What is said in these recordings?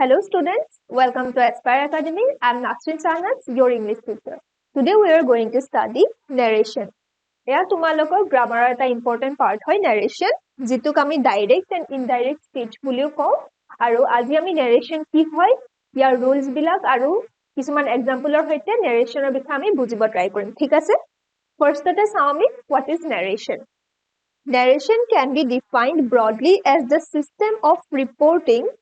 Hello students, welcome to aspireacademy. I am Nasrin, your English teacher. Today we are going to study narration. Eya tumalokor grammar eta important part hoy narration, jituk ami direct and indirect speech buliu kau. Aru aji ami narration ki hoy, yar rules bilak aru kisuman example or hoite narration or bishoye ami bujibo try korim. Thik ase? First ate sao ami what is narration. Narration can be defined broadly as the system of reporting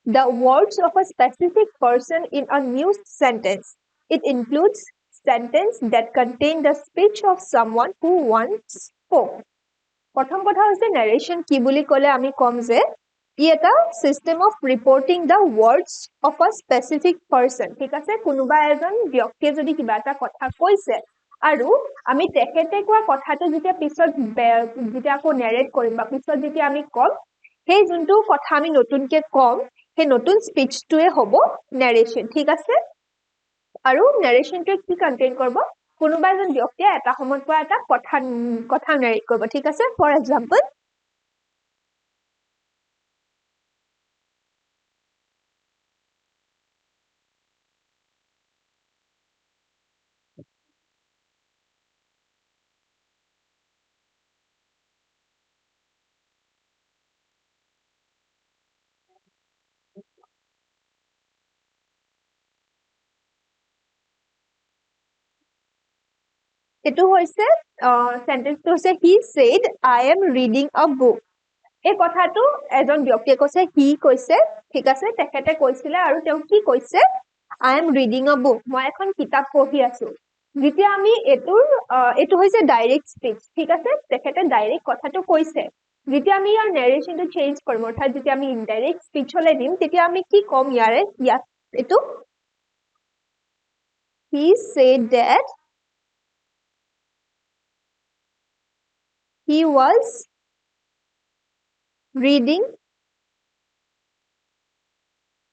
the words of a specific person in a news sentence. It includes sentences that contain the speech of someone who once spoke. প্ৰথম কথা হৈছে narration কি বুলি ক'লে আমি কম যে ই এটা system of reporting the words of a specific person. ঠিক আছে কোনোবা এজন ব্যক্তিয়ে যদি কিবা এটা কথা কৈছে আৰু আমি তেখেতে কোৱা কথাটো যেতিয়া পিছত যেতিয়া আকৌ narrate কৰিম বা পিছত যেতিয়া আমি কম সেই যোনটো কথা আমি নতুনকে কম সেই নতুন স্পিচটোৱে হ'ব narration ঠিক আছে আৰু narrationটো কি কন্টেইন কৰিব কোনোবা এজন ব্যক্তিয়ে এটা সময়ত কোৱা এটা কথা narrate কৰিব ঠিক আছে ফৰ এক্সাম্পল এটো হৈছে সেন্টেন্সটো হৈছে he said I am reading a book এই কথাটো এজন ব্যক্তিয়ে কৈছে হি কৈছে ঠিক আছে তেখেতে কৈছিলে আৰু তেওঁ কি কৈছে I am reading a book মই এখন কিতাপ পঢ়ি আছো যেতিয়া আমি এটো হৈছে ডাইৰেক্ট স্পিচ ঠিক আছে তেখেতে ডাইৰেক্ট কথাটো কৈছে যেতিয়া আমি ইয়াৰ narrationটো চেঞ্জ কৰিম অৰ্থাৎ যেতিয়া আমি ইনডাইৰেক্ট স্পিচলে দিম তেতিয়া আমি কি কম ইয়াত এটো he said that he was reading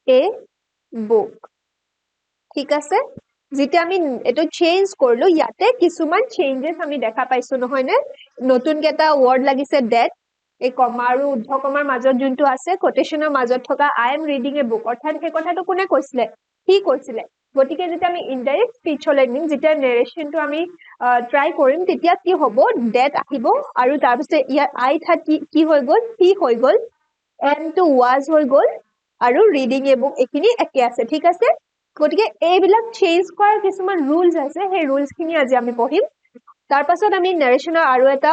a book ঠিক আছে যেতিয়া আমি এটো চেঞ্জ কৰিলো ইয়াতে কিছুমান চেঞ্জেস আমি দেখা পাইছো নহয় নে নতুন কেটা ওয়ার্ড লাগিছে that এই কমা আৰু উদ্ধ কমাৰ মাজত যোনটো আছে কোটেশনৰ মাজত থকা I am reading a book অৰ্থাৎ সেই কথাটো কোনে কৈছিলে হি কৈছিলে গতিকে যেতিয়া আমি ইনডাইৰেক্ট স্পিচ হলে নিম যেতিয়া narrationটো আমি ট্ৰাই কৰিম তেতিয়া কি হ'ব that আহিব আৰু তাৰ পিছত ইয়াৰ I থাকি কি হৈ গল হি হৈ গল and to was হৈ গল আৰু reading a book এখিনি একে আছে ঠিক আছে গতিকে এইবিলাক চেঞ্জ কৰাৰ কিছুমান ৰুলস আছে সেই ৰুলস খিনি আজি আমি পঢ়িম তাৰ পাছত আমি narrationৰ আৰু এটা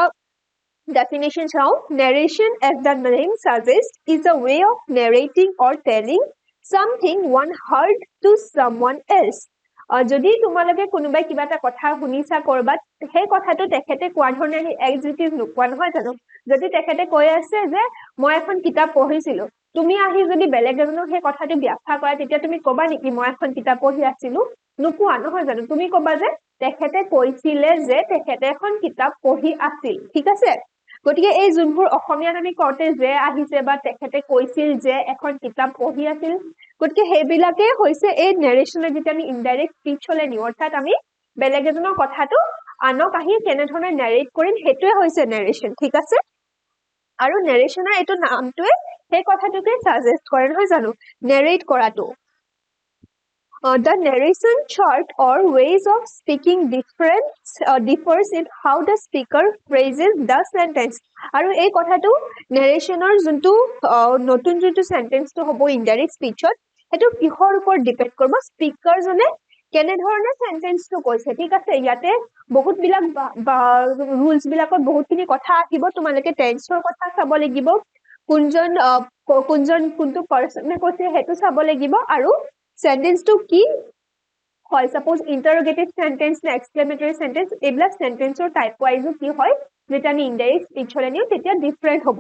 definition চাও narration as the name suggests is a way of narrating or telling something one heard to someone else যদি তোমালোকে কোনোবাই কিবা এটা কথা শুনিছা কৰবাত সেই কথাটো তেখেতে কোৱা ধৰণে এক্সিকিউটিভ নোকোৱা নহয় জানো যদি তেখেতে কৈ আছে যে মই এখন কিতাপ পঢ়িছিলো তুমি আহি যদি বেলেগ এজনক সেই কথাটো ব্যাখ্যা কৰা তেতিয়া তুমি কবা নেকি মই এখন কিতাপ পঢ়ি আছিলো নোকোৱা নহয় জানো তুমি কবা যে তেখেতে কৈছিলে যে তেখেতে এখন কিতাপ পঢ়ি আছিল ঠিক আছে গতিকে এই যোনবোৰ অসমীয়াত আমি কওঁতে যে আহিছে বা তেখেতে কৈছিল যে এখন কিতাপ পঢ়ি আছিল গতিকে সেইবিলাকে হৈছে এই narrationৰ যেতিয়া আমি ইনডাইৰেক্ট স্পিচ হলে নিও অৰ্থাৎ আমি বেলেগ এজনৰ কথাটো আনক আহি কেনে ধৰণে narrate কৰিম হেতুৱে হৈছে narration ঠিক আছে আৰু narrationৰ এটো নামটোৱে সেই কথাটোকে সাজেষ্ট কৰে নহয় জানো narrate কৰাটো the narration chart or ways of speaking differs in how the speaker phrases the sentence আৰু এই কথাটো narrationৰ যোনটো নতুন যোনটো sentence to হ'ব indirect speechত এটো কিহৰ ওপৰত ডিপেন্ড কৰিব স্পিকাৰ জনে কেনে ধৰণে sentence to কৈছে ঠিক আছে ইয়াতে বহুত বিলাক rules বিলাকত বহুতখিনি কথা আহিব তোমালোকে tenseৰ কথা চাব লাগিব কোনটো পাৰ্সনে কৈছে হেতু চাব লাগিব আৰু sentence to কি হয় suppose interrogative sentence না exclamatory sentence এইবিলাক sentence or type wise কি হয় যেটা আমি indirect speech হলে নিও তেতিয়া different হ'ব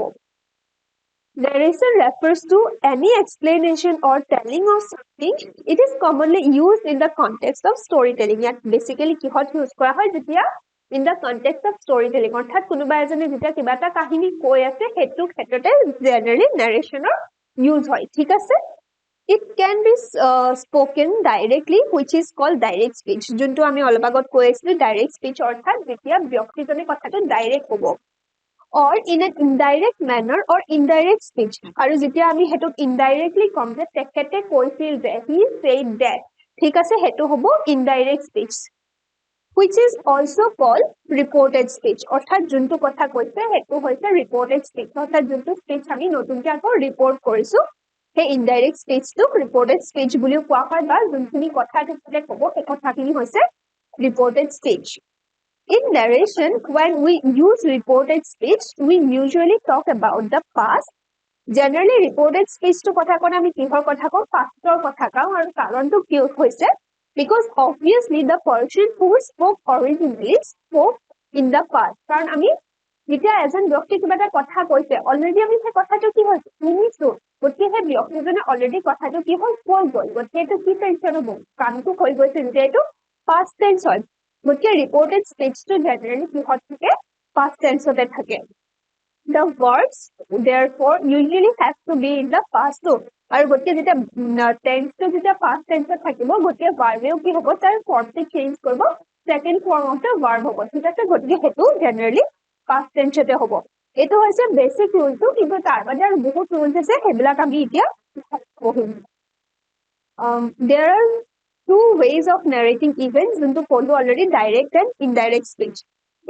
narration refers to any explanation or telling of something it is commonly used in the context of storytelling ইয়াত basically কিহত use কৰা হয় যেতিয়া in the context of storytelling অৰ্থাৎ কোনোবা এজনে যেতিয়া কিবা এটা কাহিনী কৈ আছে হেতু ক্ষেত্ৰতে generally narration use হয় ঠিক আছে It can be spoken directly, which is called direct speech. যোনটো আমি অলপ আগত কৈ আছিলো direct speech অৰ্থাৎ যেতিয়া ব্যক্তিজনে কথাটো ডাইৰেক্ট ক'ব or in an indirect manner or indirect speech. আৰু যেতিয়া আমি হেতুক indirectly কম যে তেখেতে কৈছিল যে he said that, ঠিক আছে, হেতু হ'ব indirect speech, which is also called reported speech. অৰ্থাৎ যোনটো কথা কৈছে হেতু হৈছে reported speech. অৰ্থাৎ যোনটো speech আমি নতুনকৈ আকৌ report কৰিছো সেই indirect speech টো reported speech বুলিও কোৱা হয়, বা যোনখিনি কথা তেখেতে ক'ব সেই কথাখিনি হৈছে reported speech. In narration, when we use reported speech, we usually talk about the past. Generally, reported speech to kotha kone ami kihor kotha ko pastor kotha kao aru karon to ki hoise because obviously the person who spoke originally spoke in the past. Karon ami যেতিয়া এজন ব্যক্তি কিবা এটা কথা কৈছে already আমি সেই কথাটো কি হৈছে শুনিছো, গতিকে সেই ব্যক্তিজনে অলৰেডি কথাটো কি হ'ল কৈ গ'ল, গতিকে এইটো কি টেনচন হ'ব, কামটো হৈ গৈছে যেতিয়া এইটো past tense হয়, গতিকে reported speech to generally কিহত থাকে past tense তে থাকে. The verbs therefore usually have to be in the past too. আৰু গতিকে যেতিয়া tense to যেতিয়া past tense থাকিব গতিকে verb এও কি হ'ব তাৰ form টো change কৰিব, second form of the verb হ'ব, ঠিক আছে, গতিকে হেতু generally past tense তে হ'ব. এইটো হৈছে basic rule টো, কিন্তু তাৰ বাদে আৰু বহুত rules আছে সেইবিলাক আমি এতিয়া পঢ়িম. There are two ways of narrating events, যোনটো ক'লো already, direct and indirect speech.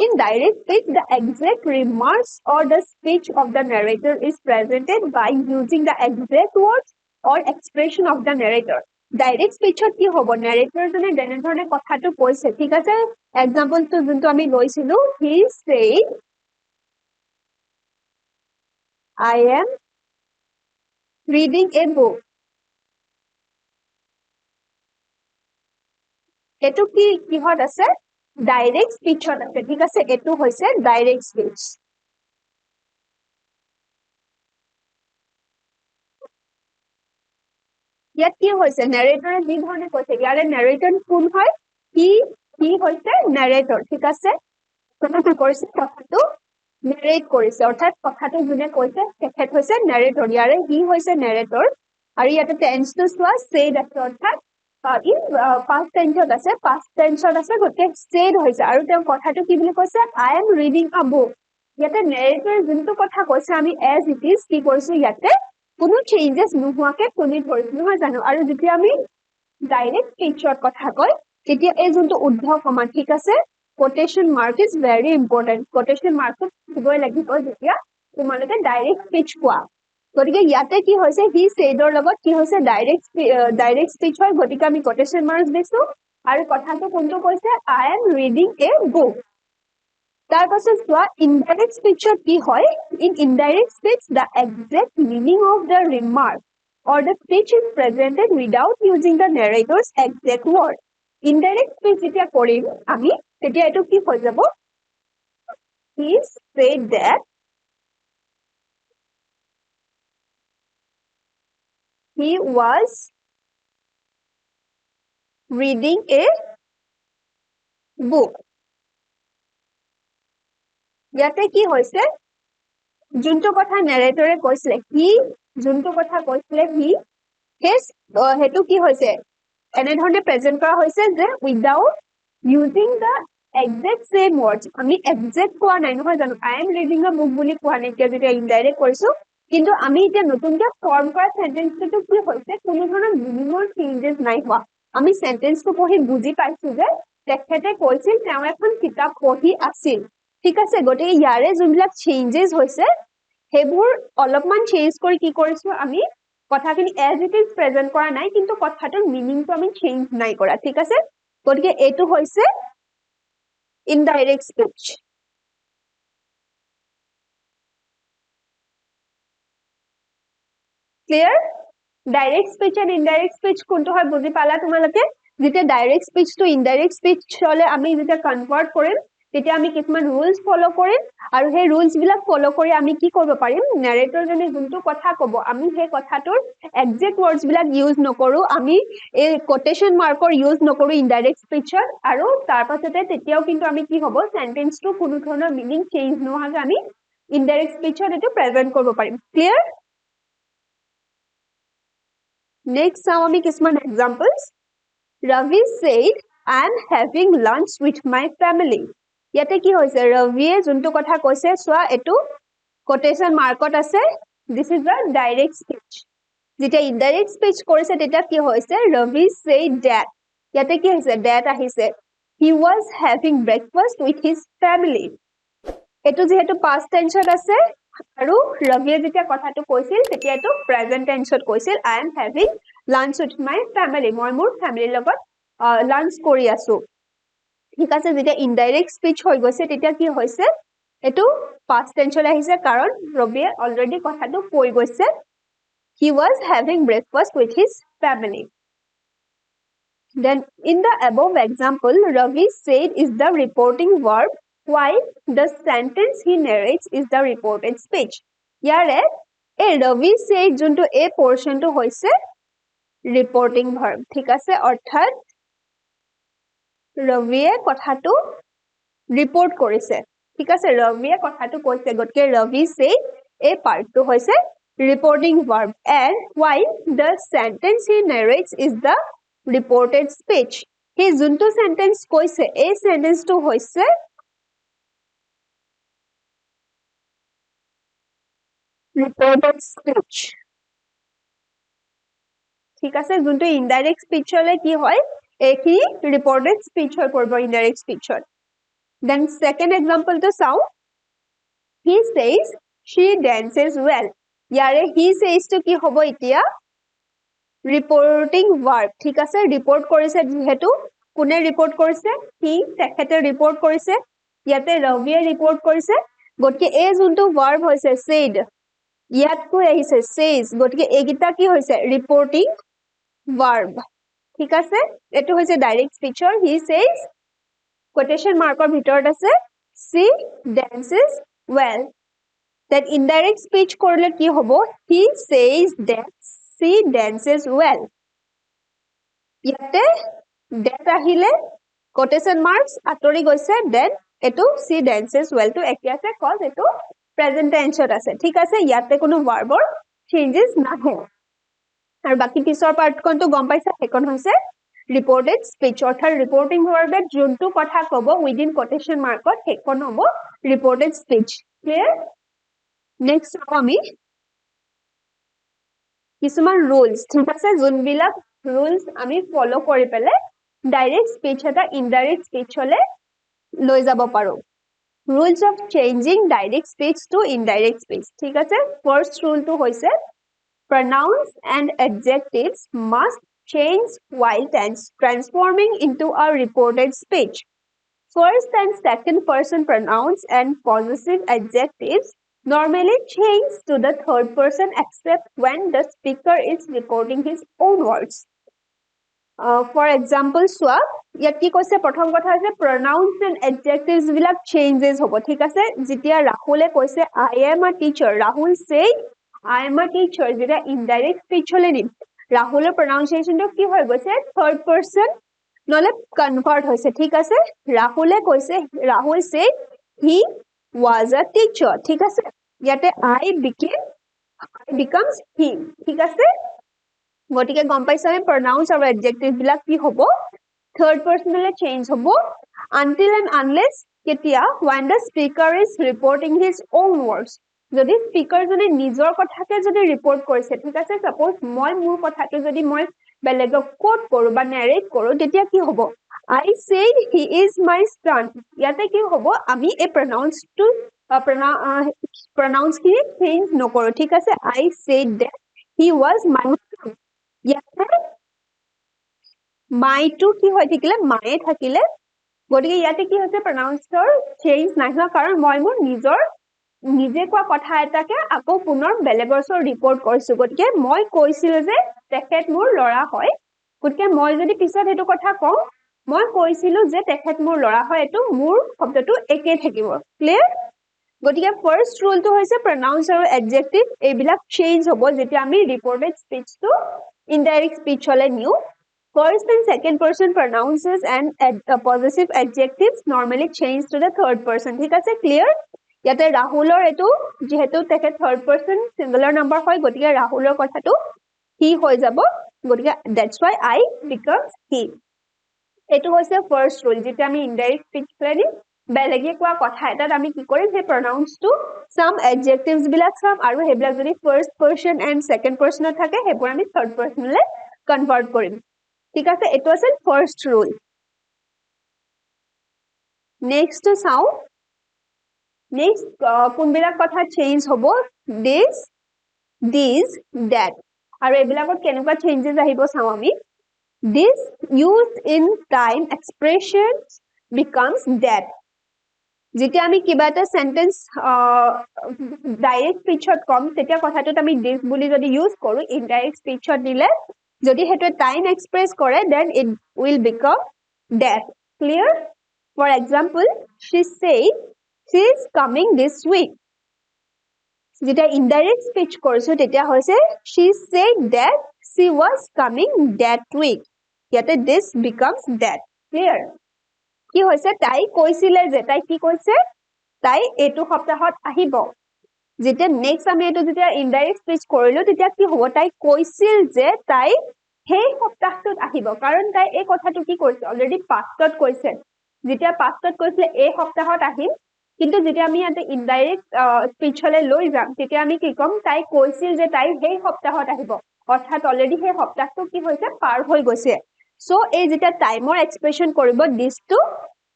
In direct speech, the exact remarks or the speech of the narrator is presented by using the exact words or expression of the narrator. Direct speech কি হ'ব, narrator জনে যেনে ধৰণে কথাটো কৈছে, ঠিক আছে, example টো যোনটো আমি লৈছিলো, he said I am reading a book. এটো কি কিহত আছে, ডাইৰেক্ট স্পীচত আছে, ঠিক আছে, এটো হৈছে ডাইৰেক্ট স্পীচ. ইয়াত কি হৈছে, নেৰেটৰে যি ধৰণে কৈছে, ইয়াৰে নেৰেটৰ কোন হয়, কি হৈছে নেৰেটৰ, ঠিক আছে, কথাটো কৰিছে, কথাটো নেৰেট কৰিছে, অৰ্থাৎ কথাটো যোনে কৈছে তেখেত হৈছে নেৰেটৰ, ইয়াৰে হি হৈছে নেৰেটৰ. আৰু ইয়াতে টেন্সটো চোৱা said আছে, অৰ্থাৎ past tense আছে, past tense আছে, গতিকে said হৈছে, আৰু তেওঁ কথাটো কি বুলি কৈছে, I am reading a book. ইয়াতে নেৰেটৰ যোনটো কথা কৈছে আমি as it is কি কৰিছো, ইয়াতে কোনো চেঞ্জেছ নোহোৱাকে শুনি ধৰিছো, নহয় জানো, আৰু যেতিয়া আমি ডাইৰেক্ট স্পীচৰ কথা কয় তেতিয়া এই যোনটো উদ্ধ কমা, ঠিক আছে, quotation mark is very important. quotation mark টো থবই লাগিব যেতিয়া তোমালোকে ডাইৰেক্ট স্পীচ কোৱা, গতিকে ইয়াতে কি হৈছে, হি saidৰ লগত কি হৈছে ডাইৰেক্ট স্পীচ হয়, গতিকে আমি quotation mark দিছো, আৰু কথাটো কোনটো কৈছে, I am reading a book. তাৰ পাছত চোৱা ইনডাইৰেক্ট স্পীচত কি হয়, in indirect speech the exact meaning of the remark or the speech is presented without using the narrator's exact word. Indirect speech যেতিয়া কৰিম আমি তেতিয়া এটো কি হৈ যাব, he said that he was reading a book. ইয়াতে কি হৈছে, যোনটো কথা নেৰেটৰে কৈছিলে, he যোনটো কথা কৈছিলে he হেতু কি হৈছে, এনেধৰণে প্ৰেজেন্ট কৰা হৈছে যে without using the exact same words. আমি exact কোৱা নাই, নহয় জানো, I am reading a book বুলি কোৱা নাই, যেতিয়া ইনডাইৰেক্ট কৰিছো, কিন্তু আমি এতিয়া নতুনকে ফৰ্ম কৰা সেন্টেন্সটো কি হৈছে, কোনো ধৰণৰ মিনিমাল চেঞ্জেছ নাই হোৱা, আমি সেন্টেন্সটো পঢ়ি বুজি পাইছো যে তেখেতে কৈছিল তেওঁ এখন কিতাপ পঢ়ি আছিল, ঠিক আছে, গতিকে ইয়াৰে যোনবিলাক চেঞ্জেছ হৈছে সেইবোৰ অলপমান চেঞ্জ কৰি কি কৰিছো, আমি কথাখিনি as it is প্ৰেজেন্ট কৰা নাই, কিন্তু কথাটোৰ মিনিংটো আমি চেঞ্জ নাই কৰা, ঠিক আছে, গতিকে এইটো হৈছে indirect speech. Clear? Direct speech and indirect speech কোনটো হয় বুজি পালা তোমালোকে, যেতিয়া direct speech to indirect speech হলে আমি যেতিয়া কনভাৰ্ট কৰিম তেতিয়া আমি কিছুমান ৰুলছ ফলো কৰিম, আৰু সেই ৰুলছ বিলাক ফলো কৰি আমি কি কৰিব পাৰিম, নেৰেটৰ জনে যোনটো কথা ক'ব আমি সেই কথাটোৰ একজেক্ট ৱৰ্ডছ বিলাক ইউজ নকৰো, আমি এই কোটেশন মাৰ্কৰ ইউজ নকৰো ইনডাইৰেক্ট স্পীচত, আৰু তাৰ পাছতে তেতিয়াও কিন্তু আমি কি হ'ব, সেন্টেন্সটো কোনো ধৰণৰ মিনিং চেঞ্জ নোহোৱাকে আমি ইনডাইৰেক্ট স্পীচত এইটো প্ৰেজেন্ট কৰিব পাৰিম. Clear? Next, some examples. Ravi said, I am having lunch with my family. ইয়াতে কি হৈছে ৰবিয়ে যোনটো কথা কৈছে সোৱা এটো quotation markত আছে this is a direct speech যেতিয়া indirect speech কৰিছে তেতিয়া কি হৈছে Ravi said that ইয়াতে কি হৈছে that আহিছে he was having breakfast with his family এটো যেহেতু past tense ত আছে আৰু Ravi যেতিয়া কথাটো কৈছিল তেতিয়া এটো present tense ত কৈছিল I am having lunch with my family মই মোৰ family লগত lunch কৰি আছো ঠিক আছে যেতিয়া indirect speech হৈ গৈছে তেতিয়া কি হৈছে এটো past tense ত আহিছে কাৰণ Ravi already কথাটো কৈ গৈছে he was having breakfast with his family then in the above example Ravi said is the reporting verb while the sentence he narrates is the reported speech yare a Ravi said junto a portion to hoise reporting verb thik ase orthat Ravi e kotha to report korise thik ase Ravi e kotha to koise gotke Ravi said a part to hoise reporting verb and while the sentence he narrates is the reported speech he junto sentence koise a sentence to hoise reported speech ঠিক আছে যোনটো indirect স্পিচলে কি হয় একি reported speech হৈ পৰিব indirect স্পিচত then second এক্সাম্পলটো চাও he says she dances well ইয়াৰে he says to কি হ'ব এতিয়া ৰিপৰ্টিং ভাৰ্ব ঠিক আছে ৰিপৰ্ট কৰিছে যেহেতু কোনে ৰিপৰ্ট কৰিছে he তেখেতে ৰিপৰ্ট কৰিছে ইয়াতে ৰবিয়ে ৰিপৰ্ট কৰিছে গটকে এই যোনটো ভাৰ্ব হৈছে said ইয়াত কৈ আহিছে says গটকে এইগিটা কি হৈছে ৰিপৰ্টিং verb ঠিক আছে এটো হৈছে direct স্পিচৰ he says quotation mark or ভিতৰত আছে she dances well that indirect speech কৰিলে কি হ'ব he says that she dances well ইয়াতে that আহিলে quotation marks আতৰি গৈছে then এটো she dances well to একে আছে cause এটো present tense ত আছে ঠিক আছে ইয়াতে কোনো verb or changes নাহে আৰু বাকি পিছৰ পাৰ্ট কোনটো গম পাইছা হেকন হৈছে reported speech অৰ্থাৎ reporting verb যোনটো কথা কব within quotation markত হেকন হ'ব reported speech clear next আমি কিছুমান rules ঠিক আছে যোনবিলাক rules আমি follow কৰি পেলে direct speech এটা indirect speech হলে লৈ যাব পাৰো rules of changing direct speech to indirect speech ঠিক আছে first rule to হৈছে pronouns and adjectives must change while transforming into a reported speech. First and second person pronouns and possessive adjectives normally change to the third person except when the speaker is reporting his own words. For example, Swap, ইয়াত কি কৈছে প্ৰথম কথা আছে pronouns and adjectives বিলাক changes হ'ব ঠিক আছে যেতিয়া ৰাহুলে কৈছে I am a teacher Rahul said I am a teacher যেতিয়া indirect speech হলে নি ৰাহুলৰ pronunciation টো কি হৈ গৈছে third person নলে convert হৈছে ঠিক আছে ৰাহুলে কৈছে Rahul said he was a teacher ঠিক আছে ইয়াতে I becomes he ঠিক আছে গটিকে গম পাইছা আমি pronouns আৰু adjectives বিলাক কি হ'ব third person le change hobo until and unless ketia when the speaker is reporting his own words jodi speaker jone nijor kothake jodi report korise thik ase suppose moi mur kothake jodi moi belegok quote koru ba narrate koru tetia ki hobo I said he is my son yate ki hobo ami a pronouns to pronouns ki change no koru thik ase I said that he was my son yate মাইটো কি হৈ থাকিলে মায়ে থাকিলে গটিকে ইয়াতে কি হৈছে pronouncer change নাই হোৱা কাৰণ মই মোৰ নিজৰ নিজে কোৱা কথা এটাকে আকৌ পুনৰ বেলেগৰ ৰিপৰ্ট কৰিছো গটিকে মই কৈছিল যে তেখেত মোৰ লৰা হয় গটিকে মই যদি পিছত হেতু কথা কওঁ মই কৈছিলো যে তেখেত মোৰ লৰা হয় এটো মোৰ শব্দটো একে থাকিব ক্লিয়াৰ গটিকে ফাৰ্স্ট ৰুলটো হৈছে pronouns আৰু adjective এইবিলাক চেঞ্জ হ'ব যেতিয়া আমি ৰিপৰ্টেড স্পিচটো ইনডাইৰেক্ট স্পিচ হলে new First and second person pronouns and possessive adjectives normally change to the third person. ঠিক আছে clear? ইয়াতে ৰাহুলৰ এটো যেহেতু তেখেত third person singular number হয় গটিকে ৰাহুলৰ কথাটো he হৈ যাব গটিকে that's why I becomes he. এটো হৈছে first rule যেতিয়া আমি indirect speech হলে বেলেগে কোৱা কথা এটাত আমি কি কৰিম সেই pronouns টো some adjectives বিলাক চাম আৰু হেবিলাক যদি first person and second person থাকে হেবোৰ আমি third person লে কনভাৰ্ট কৰিম ঠিক আছে এটো আছে first rule next to চাও next কোনবিলাক কথা চেঞ্জ হ'ব this that আৰু এবিলাকত কেনেকুৱা চেঞ্জেস আহিব চাও আমি this used in time expressions becomes that যেতিয়া আমি কিবা এটা সেন্টেন্স ডাইৰেক্ট স্পিচত কম তেতিয়া কথাটোত আমি this বুলি যদি ইউজ কৰো ইনডাইৰেক্ট স্পিচত দিলে যদি হেটো টাইম এক্সপ্ৰেস কৰে then it will become that clear for example she said she is coming this week যেতিয়া ইনডাইৰেক্ট স্পিচ কৰিছো তেতিয়া হৈছে she said that she was coming that week ইয়াতে this becomes that clear কি হৈছে তাই কৈছিলে যে তাই কি কৈছে তাই এটো সপ্তাহত আহিব যেতিয়া নেক্সট আমি এটো যেতিয়া ইনডাইৰেক্ট স্পিচ কৰিলো তেতিয়া কি হ'ব তাই কৈছিল যে তাই সেই সপ্তাহটোত আহিব কাৰণ তাই এই কথাটো কি কৰিছে অলৰেডি পাষ্টত কৈছে যেতিয়া পাষ্টত কৈছিলে এই সপ্তাহত আহিম কিন্তু যেতিয়া আমি ইয়াতে ইনডাইৰেক্ট স্পিচলে লৈ যাম তেতিয়া আমি কি কম তাই কৈছিল যে তাই সেই সপ্তাহত আহিব অৰ্থাৎ অলৰেডি সেই সপ্তাহটো কি হৈছে পাৰ হৈ গৈছে সো এই যেতিয়া টাইমৰ এক্সপ্ৰেছন কৰিব দিস টু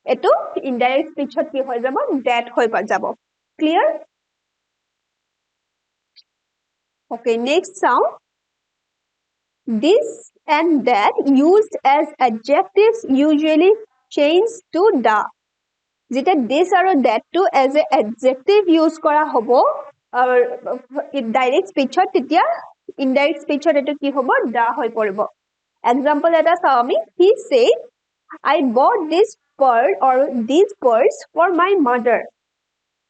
এটো ইনডাইৰেক্ট স্পিচত কি হৈ যাব that হৈ যাব clear okay next sound this and that used as adjectives usually change to the যেতিয়া this আৰু that to as a adjective use কৰা হ'ব ডাইৰেক্ট স্পিচত তেতিয়া ইনডাইৰেক্ট স্পিচত এটো কি হ'ব the হৈ পৰিব example এটা চাও আমি he said I bought this pearl or these pearls for my mother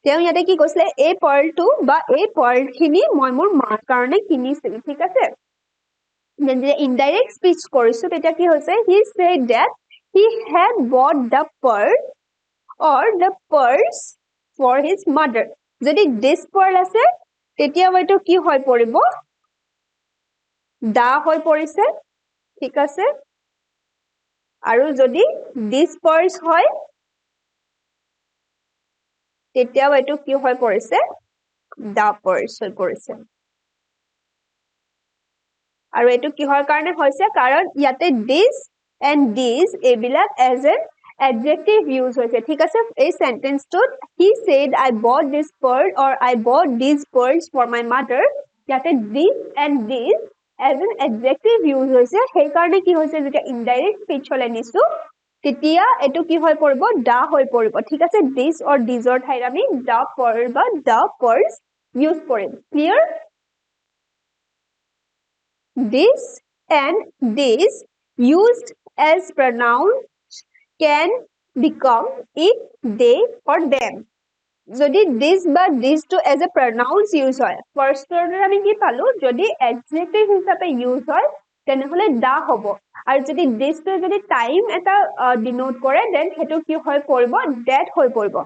তেওঁ ইয়াতে কি কৈছিলে এই pearl টো বা এই pearl খিনি মই মোৰ মাৰ কাৰণে কিনিছিলো ঠিক আছে যে indirect speech কৰিছো তেতিয়া কি হৈছে he said that he had bought the pearl or the pearls for his mother যদি this pearl আছে তেতিয়া হয়তো কি হৈ পৰিব দা হৈ পৰিছে ঠিক আছে আৰু যদি this pearls হয় তেতিয়া হয়তো কি হৈ পৰিছে the pearls হৈ পৰিছে আৰু এটো কিহৰ কাৰণে হৈছে কাৰণ ইয়াতে this and these এবিলাক as an adjective use হৈছে ঠিক আছে এই sentence টোত he said I bought this pearl or I bought these pearls for my mother ইয়াতে this and these as an adjective use হৈছে সেই কাৰণে কি হৈছে যেতিয়া indirect speech হলে নিছো তেতিয়া এটো কি হৈ পৰিব দা হৈ পৰিব ঠিক আছে this or these ৰ ঠাইত আমি the pearl বা the pearls use কৰিম clear this and these used as pronouns can become it they or them যদি this বা these to as a pronouns use হয় first order আমি কি পালো যদি adjective হিচাপে use হয় তেনেহলে দা হ'ব আৰু যদি this to যদি time এটা denote কৰে then হেতু কি হৈ পৰিব that হৈ পৰিব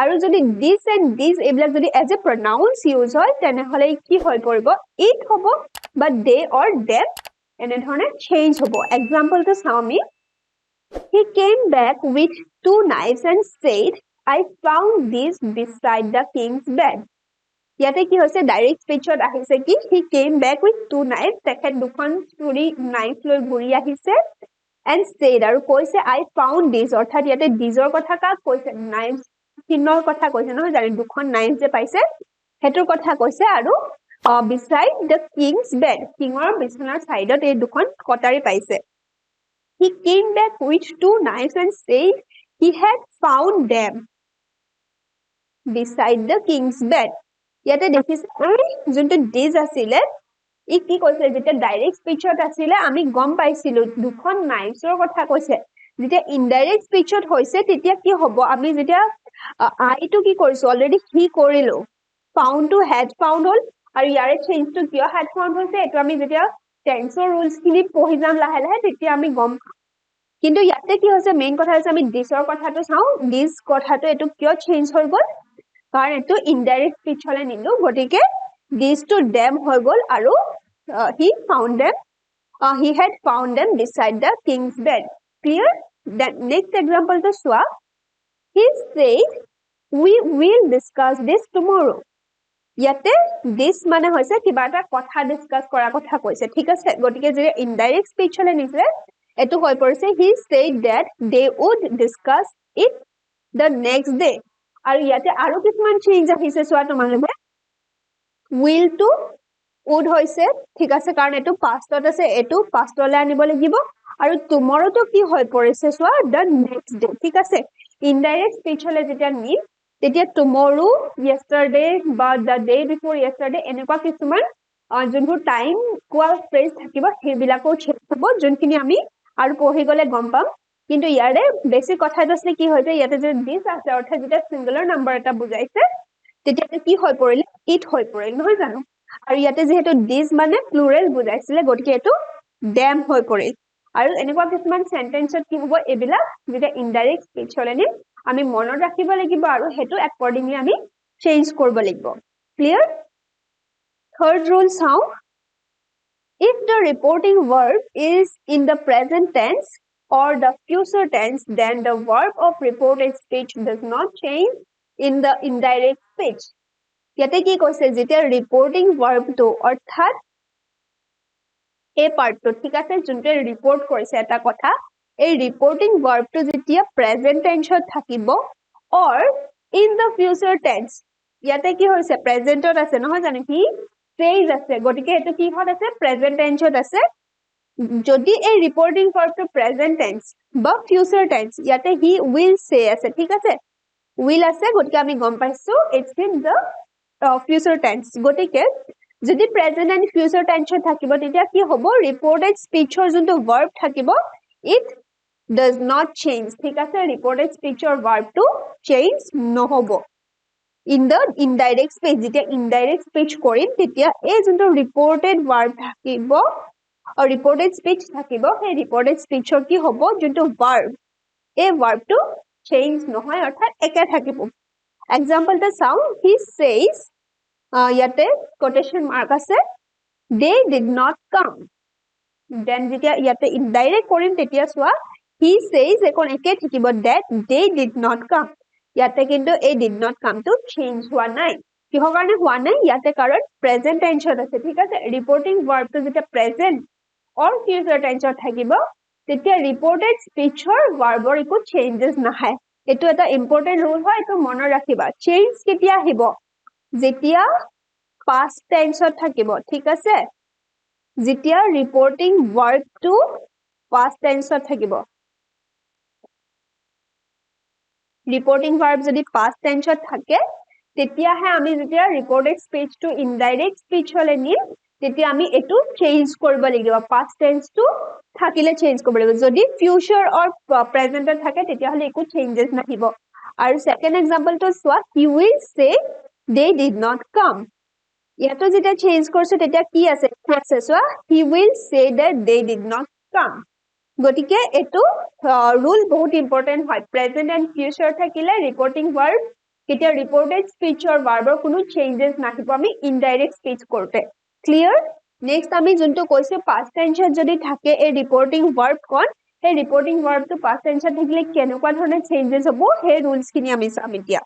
আৰু যদি this and these এবিলাক যদি as a pronouns use হয় তেনেহলে কি হৈ পৰিব it হ'ব বা they or them এনে ধৰণে change হ'ব example টো চাও আমি he came back with 2 knives and said I found this beside the king's bed ইয়াতে কি হৈছে ডাইৰেক্ট স্পিচত আহিছে কি he came back with 2 knives তেখেত দুখন চুৰি knife লৈ ঘূৰি আহিছে and said আৰু কৈছে I found this অৰ্থাৎ ইয়াতে these ৰ কথা কাক কৈছে knives কিনৰ কথা কৈছে নহয় জানি দুখন knives যে পাইছে হেতুৰ কথা কৈছে আৰু beside the king's bed কিঙৰ বিছনাৰ সাইডত এই দুখন কটাৰী পাইছে he came back with 2 knives and said he had found them beside the king's bed ইয়াতে দেখিছে যোনটো this আছিলে ই কি কৈছে যেতিয়া ডাইৰেক্ট স্পিচত আছিলে আমি গম পাইছিলো দুখন নাইফৰ কথা কৈছে যেতিয়া ইনডাইৰেক্ট স্পিচত হৈছে তেতিয়া কি হ'ব আমি যেতিয়া আই টু কি কৰিছো অলৰেডি হি কৰিলো ফাউন্ড টু হেড ফাউন্ড হল আৰু ইয়াৰে চেঞ্জ টু কিয় হেড ফাউন্ড হৈছে এটো আমি যেতিয়া টেন্সৰ ৰুলস খিনি পঢ়ি যাম লাহে লাহে তেতিয়া আমি গম কিন্তু ইয়াতে কি হৈছে মেইন কথা হৈছে আমি দিছৰ কথাটো চাও দিছ কথাটো এটো কিয় চেঞ্জ হৈ গল কাৰণ এটো ইনডাইৰেক্ট স্পিচ হলে নিলো গটিকে this to them হৈ গল আৰু he had found them beside the king's bed clear that next example to swa he said we will discuss this tomorrow. ইয়াতে this মানে হৈছে কিবা এটা কথা ডিসকাস কৰা কথা কৈছে ঠিক আছে গটিকে যে ইনডাইৰেক্ট স্পীচ হলে নিছে এটো হৈ পৰিছে he said that they would discuss it the next day আৰু ইয়াতে আৰু কিছুমান চেঞ্জ আহিছে সোৱা তোমালোকে will to would হৈছে ঠিক আছে কাৰণ এটো পাষ্টত আছে এটো পাষ্টলে আনিব লাগিব আৰু tomorrow তো কি হৈ পৰিছে সোৱা the next day ঠিক আছে ইনডাইৰেক্ট স্পীচ হলে যেতিয়া নি তেতিয়া tomorrow yesterday বা the day before yesterday এনেকুৱা কিছুমান যোনটো টাইম কোৱা ফ্ৰেজ থাকিব হেবিলাকো চেঞ্জ হ'ব যোনখিনি আমি আৰু পঢ়ি গলে গম পাম কিন্তু ইয়াৰে বেছি কথাটো আছে কি হৈছে ইয়াতে যে দিস আছে অৰ্থাৎ যেটা সিঙ্গুলাৰ নাম্বাৰ এটা বুজাইছে তেতিয়া কি হৈ পৰিল ইট হৈ পৰিল নহয় জানো আৰু ইয়াতে যেহেতু দিস মানে প্লুৰেল বুজাইছিলে গতিকে এটো them হৈ পৰিল আৰু এনেকুৱা কিছুমান সেন্টেন্সত কি হ'ব এবিলা যেটা ইনডাইৰেক্ট স্পীচ হলেনি আমি মনত ৰাখিব লাগিব আৰু হেতু accordingly আমি চেঞ্জ কৰিব লাগিব ক্লিয়াৰ third rule চাও if the reporting verb is in the present tense or the future tense then the verb of reported speech does not change in the indirect speech ইয়াতে কি কৈছে যেতিয়া reporting verb to অৰ্থাৎ এই পাৰ্টটো ঠিক আছে যোনটো ৰিপোৰ্ট কৰিছে এটা কথা এই ৰিপোৰ্টিং ভাৰ্বটো যেতিয়া প্ৰেজেন্ট টেন্সত থাকিব or in the future tense ইয়াতে কি হৈছে প্ৰেজেন্টত আছে নহয় জানো কি says আছে গটিকে এটো কি হত আছে প্ৰেজেন্ট টেন্সত আছে যদি এই ৰিপোৰ্টিং ভাৰ্বটো প্ৰেজেন্ট টেন্স বা ফিউচাৰ টেন্স ইয়াতে he will say আছে ঠিক আছে will আছে গটিকে আমি গম পাইছো it's in the future tense গটিকে যদি প্ৰেজেন্ট এন্ড ফিউচাৰ টেন্সত থাকিব তেতিয়া কি হ'ব ৰিপোৰ্টেড স্পীচৰ যোনটো ভাৰ্ব থাকিব it does not change ঠিক আছে ৰিপোৰ্টেড স্পীচৰ ভাৰ্বটো চেঞ্জ নহব in the indirect speech যেতিয়া indirect speech কৰিম তেতিয়া এই যোনটো ৰিপোৰ্টেড ভাৰ্ব থাকিব আৰু ৰিপোৰ্টেড স্পীচ থাকিব সেই ৰিপোৰ্টেড স্পীচৰ কি হ'ব যোনটো ভাৰ্ব এই ভাৰ্বটো চেঞ্জ নহয় অৰ্থাৎ একে থাকিব এক্সাম্পলটা চাও he says ইয়াতে quotation mark আছে they did not come then যেতিয়া ইয়াতে indirect কৰিম তেতিয়া চোৱা he says এখন একে থাকিব that they did not come ইয়াতে কিন্তু এই did not come to change হোৱা নাই কিহৰ কাৰণে হোৱা নাই ইয়াতে কাৰণ present tense আছে ঠিক আছে reporting verb to যেতিয়া present or future tense থাকিব তেতিয়া reported speech or verb or একো changes নাহে এটো এটা important rule হয় এটো মনত ৰাখিবা change কেতিয়া আহিব যেতিয়া past tense থাকিব ঠিক আছে যেতিয়া reporting verb to past tense থাকিব reporting verb যদি past tense থাকে তেতিয়াহে আমি যেতিয়া reported speech to indirect speech হলে নিম তেতিয়া আমি এটো চেঞ্জ কৰিব লাগিব past tense to থাকিলে চেঞ্জ কৰিব লাগিব যদি future or present থাকে তেতিয়াহলে একো চেঞ্জেস নাহিব আৰু সেকেন্ড এক্সাম্পল তো চোৱা he will say they did not come ইয়াতো যেতিয়া চেঞ্জ কৰিছে তেতিয়া কি আছে চোৱা he will say that they did not come গটিকে এটো rule বহুত important হয় present and future থাকিলে reporting verb কেতিয়া reported speech or verb কোনো changes নাহিব আমি indirect speech করতে clear next আমি যোনটো কৈছে past tense যদি থাকে এই reporting verb কোন এই reporting verb to past tense থাকিলে কেনেকুৱা ধৰণে changes হ'ব সেই rules খিনি আমি চাম এতিয়া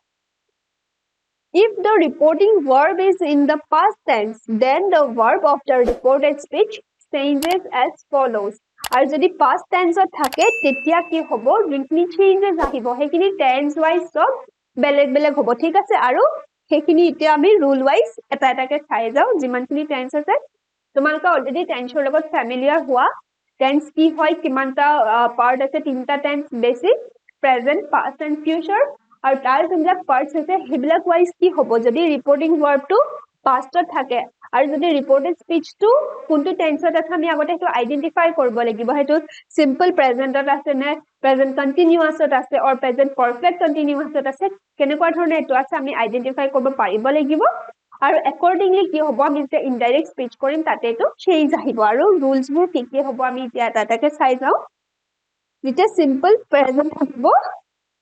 if the reporting verb is in the past tense then the verb of the reported speech changes as follows আৰু যদি past tense থাকে তেতিয়া কি হ'ব যোনখিনি changes আহিব সেইখিনি tense wise সব বেলেগ বেলেগ হ'ব ঠিক আছে আৰু সেইখিনি এতিয়া আমি rule wise এটা এটাকে চাই যাও যিমানখিনি tense আছে তোমালোকে অলৰেডি tense ৰ লগত familiar হোৱা tense কি হয় কিমানটা part আছে তিনটা tense basic present past and future আৰু তাৰ যোনবিলাক parts আছে হেবিলাক wise কি হ'ব যদি reporting verb to past থাকে আৰু যদি reported speech to কোনটো tense আছে আমি আগতে হেতু আইডেন্টিফাই কৰিব লাগিব হেতু simple present আছে নে present continuous আছে or present perfect continuous আছে কেনেকুৱা ধৰণে এটো আছে আমি আইডেন্টিফাই কৰিব পাৰিব লাগিব আৰু accordingly কি হ'ব আমি যে indirect speech কৰিম তাতে এটো চেঞ্জ আহিব আৰু rules বোৰ কি কি হ'ব আমি এতিয়া এটা এটাকে চাই যাও যেতিয়া simple present থাকিব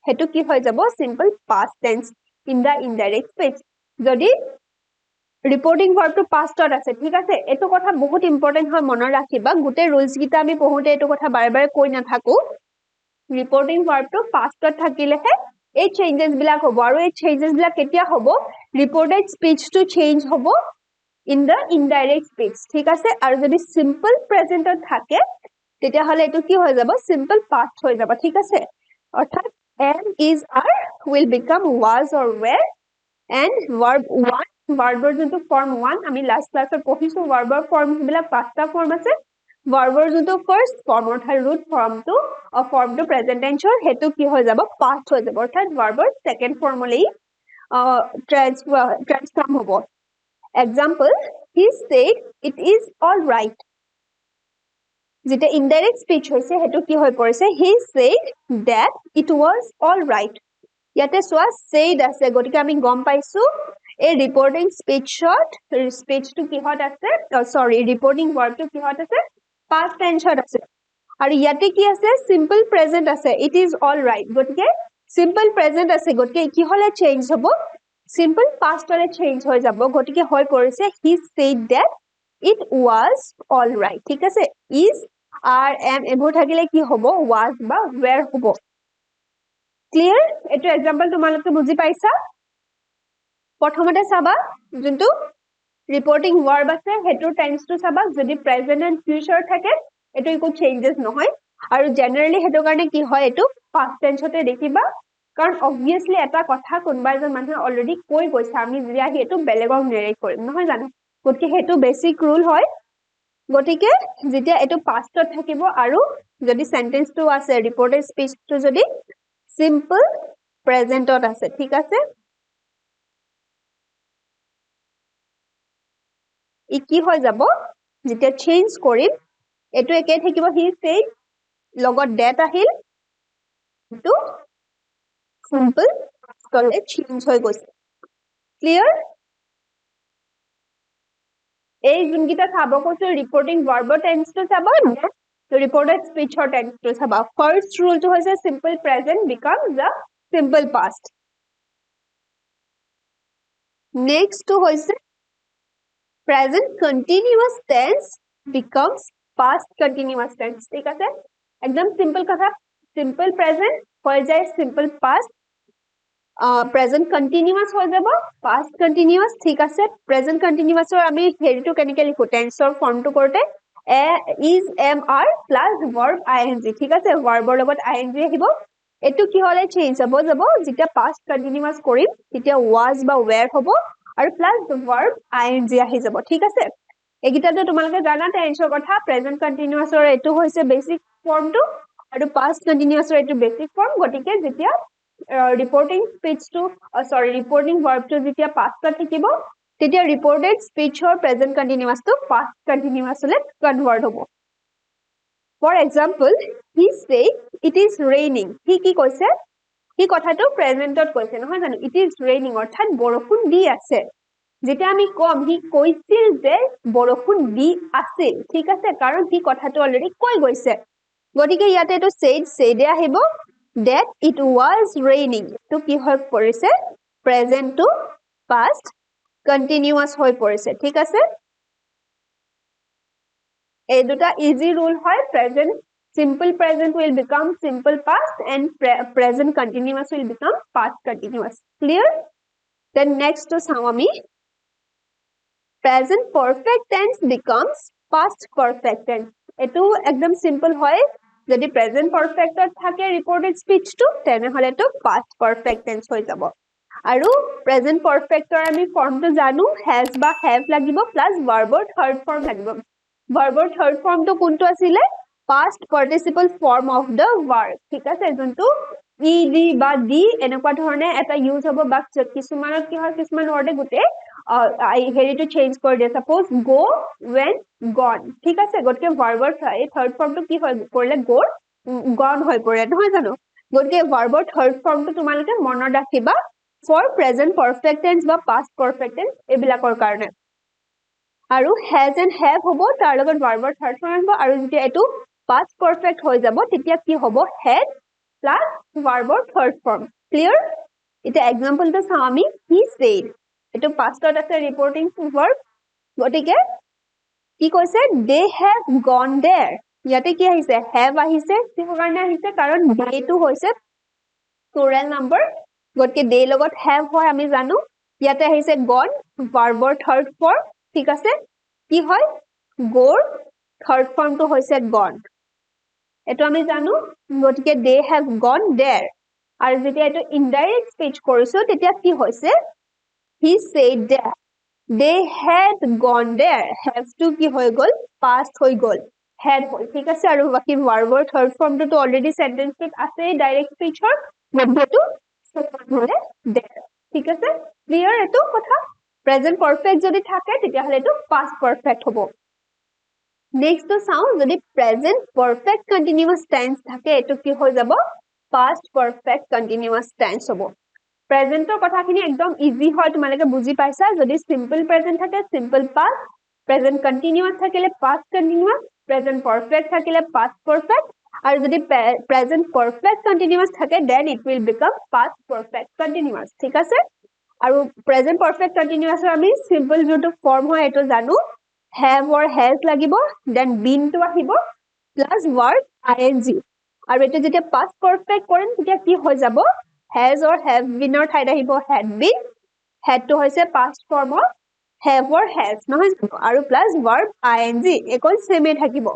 হেতু কি হৈ যাব simple past tense in the indirect speech যদি reporting verb to past আছে ঠিক আছে এটো কথা বহুত important হয় মনত ৰাখিবা গুটে rules গিটা আমি পঢ়োতে এটো কথা বাৰে বাৰে কৈ নাথাকো reporting verb to past থাকিলেহে এই চেঞ্জেস বিলাক হ'ব আৰু এই চেঞ্জেস বিলাক কেতিয়া হ'ব ৰিপৰ্টেড স্পীচ টু চেঞ্জ হ'ব in the indirect speech ঠিক আছে আৰু যদি simple present থাকে তেতিয়া হলে এটো কি হৈ যাব simple past হৈ যাব ঠিক আছে অৰ্থাৎ am is are will become was or were and verb one verbৰ যোনটো form 1 আমি last classত পঢ়িছো verbৰ form বিলাক পাঁচটা form আছে verbৰ যোনটো first form অৰ্থাৎ root form টো form টো present tense হেতু কি হৈ যাব past হৈ যাব অৰ্থাৎ verbৰ second form লৈ transform হ'ব example he said it is all right যেটা indirect speech হৈছে হেতু কি হৈ পৰিছে he said that it was all right ইয়াতে সোৱা said আছে গতিকে আমি গম পাইছো এই reporting speech টো কিহত আছে sorry reporting verb টো কিহত আছে past tense আছে আৰু ইয়াতে কি আছে simple present আছে it is all right গতিকে simple present আছে গতিকে কি হলে চেঞ্জ হ'ব simple past হলে চেঞ্জ হৈ যাব গতিকে হৈ পৰিছে he said that it was all right ঠিক আছে is are am এবোৰ থাকিলে কি হ'ব was বা were হ'ব ক্লিয়াৰ এটো एग्जांपल তোমালোকে বুজি পাইছা প্ৰথমতে চাবা যোনটো ৰিপৰ্টিং ভাৰ্ব আছে হেতুৰ টেন্স টো চাবা যদি প্ৰেজেন্ট এন্ড ফিউচাৰ থাকে এটো একো চেঞ্জেস নহয় আৰু জেনাৰেলি হেতু কাৰণে কি হয় এটো পাস্ট টেন্সতে দেখিবা কাৰণ obviously এটা কথা কোনবা এজন মানুহে অলৰেডি কৈ গৈছে আমি যেতিয়া হেতু বেলেগক নেৰেট কৰিম নহয় জানো গতিকে হেতু বেসিক ৰুল হয় গতিকে যেতিয়া এটো পাস্টত থাকিব আৰু যদি সেন্টেন্স টো আছে ৰিপৰ্টেড স্পীচ টো যদি সিম্পল প্ৰেজেন্টত আছে ঠিক আছে ই কি হৈ যাব যেতিয়া চেঞ্জ কৰিম এটো একে থাকিব he said লগত that আহিল to simple কলে চেঞ্জ হৈ গৈছে ক্লিয়াৰ এই যোনকিটা চাব কৈছো ৰিপৰ্টিং ভাৰ্বৰ টেন্স টো চাব ৰিপৰ্টেড স্পীচৰ টেন্স টো চাব ফাৰ্স্ট ৰুল টো হৈছে simple present becomes the simple past next to hoise present continuous tense becomes past continuous tense ঠিক আছে একদম simple কথা simple present হৈ যায় simple past present continuous হৈ যাব past continuous ঠিক আছে present continuous ৰ আমি হেৰিটো কেনেকৈ লিখো tense ৰ form টো কৰতে is am are plus verb ing ঠিক আছে verb ৰ লগত ing আহিব এটো কি হলে চেঞ্জ হ'ব যাব যেতিয়া past continuous কৰিম তেতিয়া was বা were হ'ব আৰু plus verb ing আহি যাব ঠিক আছে এগিটাটো তোমালোকে জানা টেন্সৰ কথা প্ৰেজেন্ট কন্টিনিউয়াস ৰ এটো হৈছে বেসিক ফৰ্ম টো আৰু পাস্ট কন্টিনিউয়াস ৰ এটো বেসিক ফৰ্ম গটিকে যেতিয়া ৰিপৰ্টিং স্পীচ টো সৰি ৰিপৰ্টিং ভাৰ্ব টো যেতিয়া পাস্টত থাকিব তেতিয়া ৰিপৰ্টেড স্পীচৰ প্ৰেজেন্ট কন্টিনিউয়াস টো পাস্ট কন্টিনিউয়াস লৈ কনভাৰ্ট হ'ব for example he said it is raining he কি কৈছে he কথাটো প্ৰেজেন্টত কৈছে নহয় জানো it is raining অৰ্থাৎ বৰষুণ দি আছে যেতিয়া আমি কম হি কৈছিল যে বৰষুণ দি আছিল ঠিক আছে কাৰণ হি কথাটো অলৰেডি কৈ গৈছে গটিকে ইয়াতে এটো said আহিব that it was raining তো কি হৈ পৰিছে present to past continuous হৈ পৰিছে ঠিক আছে এই দুটা easy rule হয় present simple present will become simple past and present continuous will become past continuous clear then next to চাও আমি present perfect tense becomes past perfect tense এটো একদম simple হয় যদি present perfect থাকে reported speech টো তেনে হলে তো past perfect tense হৈ যাব আৰু present perfect আমি form টো জানো has বা have লাগিব plus verb third form লাগিব verb third form টো কোনটো আছিল past participle form of the verb ঠিক আছে যোনটো ed বা d এনেকুৱা ধৰণে এটা ইউজ হ'ব বা কিছুমানত কি হয় কিছুমান ওয়াৰ্ডে গুটে হেৰিটো চেঞ্জ কৰি দিয়ে suppose go went gone ঠিক আছে গটকে verb এই third form টো কি হয় কৰিলে go gone হৈ পৰে নহয় জানো গটকে verb third form টো তোমালোকে মনত ৰাখিবা for present perfect tense বা past perfect tense এবিলাকৰ কাৰণে আৰু has and have হ'ব তাৰ লগত verb third form হ'ব আৰু যেতিয়া এটো past perfect হৈ যাব তেতিয়া কি হ'ব had plus verb third form clear এটা example টো চাও আমি he said এটো pastত আছে reporting verb গটিকে কি কৈছে they have gone there ইয়াতে কি আহিছে have আহিছে কিহৰ কাৰণে আহিছে কাৰণ they টো হৈছে plural number গটকে day লগত have হয় আমি জানো ইয়াতে আহিছে gone verbৰ third form ঠিক আছে কি হয় go third form to হৈছে gone এটো আমি জানো গটকে they have gone there আৰু যেতিয়া এটো indirect speech কৰিছো তেতিয়া কি হৈছে he said that they had gone there have to কি হৈ গল past হৈ গল had হৈ ঠিক আছে আৰু বাকি verbৰ third form to already sentence ত আছে direct speech ৰ মধ্যটো হলে there ঠিক আছে clear এটো কথা present perfect যদি থাকে তেতিয়া হলে এটো past perfect হ'ব next to চাও যদি present perfect continuous tense থাকে এটো কি হৈ যাব past perfect continuous tense হ'ব present ৰ কথাখিনি একদম ইজি হয় তোমালোকে বুজি পাইছা যদি simple present থাকে simple past present continuous থাকিলে past continuous present perfect থাকিলে past perfect আৰু যদি present perfect continuous থাকে then it will become past perfect continuous ঠিক আছে আৰু present perfect continuous ৰ আমি simple যোটো form হয় এটো জানো have or has লাগিব then been to আহিব plus verb ing আৰু এটো যেতিয়া past perfect কৰিম তেতিয়া কি হৈ যাব has or have been or ঠাইত আহিব had been had to হৈছে past form of have or has নহয় আৰু plus verb ing Ekal same থাকিব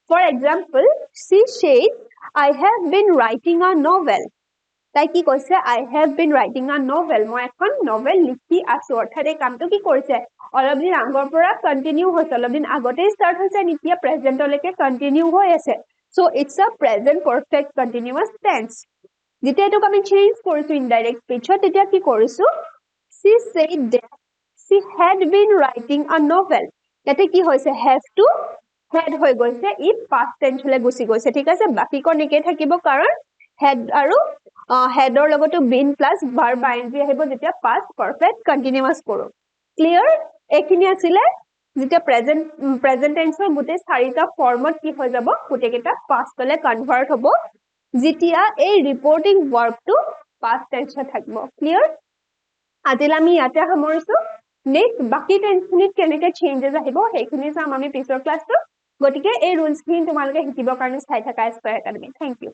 for example she said I have been writing a novel তাই কি কৈছে I have been writing a novel মই এখন novel লিখি আছো অৰ্থাৎ এই কামটো কি কৰিছে অলপ দিন আগৰ পৰা কন্টিনিউ হৈছে অলপ দিন আগতেই স্টাৰ্ট হৈছে নিতিয়া প্ৰেজেন্টলৈকে কন্টিনিউ হৈ আছে so it's a present perfect continuous tense যেতিয়া এটোক আমি চেঞ্জ কৰিছো ইনডাইৰেক্ট স্পীচত তেতিয়া কি কৰিছো she said that she had been writing a novel ইয়াতে কি হৈছে have to had হৈ গৈছে ই past tense লৈ গুছি গৈছে ঠিক আছে বাকি কোন একে থাকিব কাৰণ had আৰু had or লগতো been plus verb ing আহিব যেতিয়া past perfect continuous কৰো clear এখিনি আছিল যেতিয়া present tense ৰ গুটে চাৰিটা ফৰ্মত কি হৈ যাব গুটে কেটা past লৈ কনভাৰ্ট হ'ব যেতিয়া এই reporting verb to past tense থাকিব clear আজিলা আমি ইয়াতে সামৰিছো next বাকি tense খিনিত কেনেকে changes আহিব হেখিনি চাম আমি পিছৰ ক্লাছটো গটিকে এই rules খিনি তোমালোকে শিকিবৰ কাৰণে চাই থাকা aspireacademy thank you